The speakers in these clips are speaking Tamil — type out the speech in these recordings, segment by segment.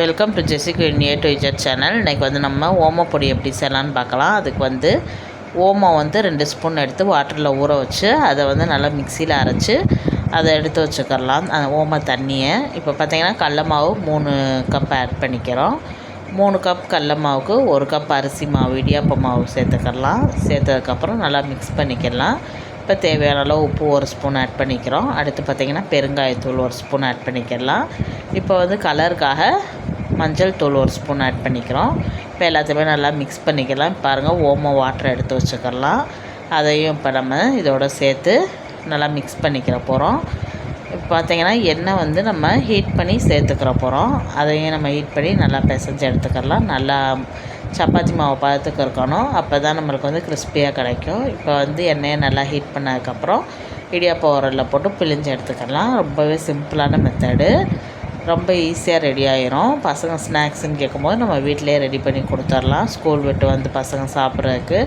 Welcome to Jessie queen A to Z channel. இன்றைக்கி வந்து நம்ம ஓமப்பொடி எப்படி செய்யலான்னு பார்க்கலாம். அதுக்கு வந்து ஓமம் வந்து 2 ஸ்பூன் எடுத்து வாட்டரில் ஊற வச்சு அதை வந்து நல்லா மிக்சியில் அரைச்சி அதை எடுத்து வச்சுக்கலாம். அந்த ஓம தண்ணியை இப்போ பார்த்திங்கன்னா கடல மாவு 3 கப் ஆட் பண்ணிக்கிறோம். 3 கப் கடல மாவுக்கு 1 கப் அரிசி மாவு இடியாப்ப மாவு சேர்த்துக்கலாம். சேர்த்ததுக்கப்புறம் நல்லா மிக்ஸ் பண்ணிக்கலாம். இப்போ தேவையான அளவு உப்பு 1 ஸ்பூன் ஆட் பண்ணிக்கிறோம். அடுத்து பார்த்திங்கன்னா பெருங்காயத்தூள் 1 ஸ்பூன் ஆட் பண்ணிக்கலாம். இப்போ வந்து கலருக்காக மஞ்சள் தூள் 1 ஸ்பூன் ஆட் பண்ணிக்கிறோம். இப்போ எல்லாத்தையுமே நல்லா மிக்ஸ் பண்ணிக்கலாம். பாருங்கள், ஓம வாட்டர் எடுத்து வச்சுக்கலாம். அதையும் இப்போ நம்ம இதோட சேர்த்து நல்லா மிக்ஸ் பண்ணிக்கிற போகிறோம். இப்போ பார்த்திங்கன்னா எண்ணெய் வந்து நம்ம ஹீட் பண்ணி சேர்த்துக்கிற போகிறோம். அதையும் நம்ம ஹீட் பண்ணி நல்லா பிசைஞ்சு எடுத்துக்கலாம். நல்லா சப்பாத்தி மாவு பதத்துக்கு இருக்கணும். அப்போ தான் நம்மளுக்கு வந்து கிறிஸ்பியாக கிடைக்கும். இப்போ வந்து எண்ணெயை நல்லா ஹீட் பண்ணதுக்கப்புறம் இடியாப்ப உரலில் போட்டு பிழிஞ்சு எடுத்துக்கலாம். ரொம்பவே சிம்பிளான மெத்தடு, ரொம்ப ஈஸியாக ரெடி ஆகிரும். பசங்க ஸ்நாக்ஸுன்னு கேட்கும்போது நம்ம வீட்டிலே ரெடி பண்ணி கொடுத்துர்லாம். ஸ்கூல் விட்டு வந்து பசங்க சாப்பிட்றதுக்கு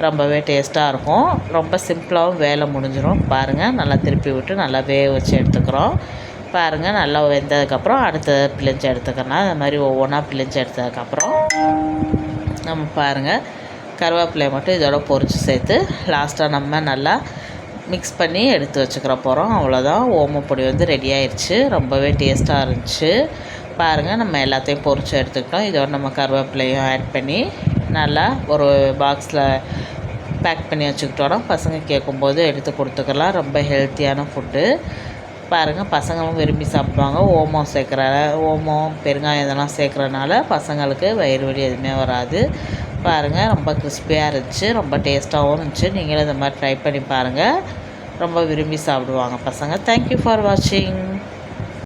ரொம்பவே டேஸ்ட்டாக இருக்கும். ரொம்ப சிம்பிளாகவும் வேலை முடிஞ்சிடும். பாருங்கள், நல்லா திருப்பி விட்டு நல்லா வேக வச்சு எடுத்துக்கிறோம். பாருங்கள், நல்லா வெந்ததுக்கப்புறம் அடுத்தது பிழிஞ்சு எடுத்துக்கலாம். அது மாதிரி ஒவ்வொன்றா பிழிஞ்சு எடுத்ததுக்கப்புறம் நம்ம பாருங்கள் கருவேப்பிலையை மட்டும் இதோட பொரித்து சேர்த்து லாஸ்ட்டாக நம்ம நல்லா மிக்ஸ் பண்ணி எடுத்து வச்சுக்கிற போகிறோம். அவ்வளோதான், ஓமப்பொடி வந்து ரெடி ஆயிடுச்சு. ரொம்பவே டேஸ்ட்டாக இருந்துச்சு. பாருங்கள், நம்ம எல்லாத்தையும் பொரித்து எடுத்துக்கிட்டோம். இதோட நம்ம கருவேப்பிலையும் ஆட் பண்ணி நல்லா ஒரு பாக்ஸில் பேக் பண்ணி வச்சுக்கிட்டோன்னா பசங்க கேட்கும்போது எடுத்து கொடுத்துக்கலாம். ரொம்ப ஹெல்த்தியான ஃபுட்டு. பாருங்கள், பசங்களும் விரும்பி சாப்பிடுவாங்க. ஓமம் பெருங்காயம் இதெல்லாம் சேர்க்குறதுனால பசங்களுக்கு வயிறு வலி எதுவுமே வராது. பாருங்கள், ரொம்ப கிறிஸ்பியாக இருந்துச்சு, ரொம்ப டேஸ்ட்டாகவும் இருந்துச்சு. நீங்களும் இந்த மாதிரி ட்ரை பண்ணி பாருங்கள். ரொம்ப விரும்பி சாப்பிடுவாங்க பசங்க. தேங்க்யூ ஃபார் வாட்சிங்.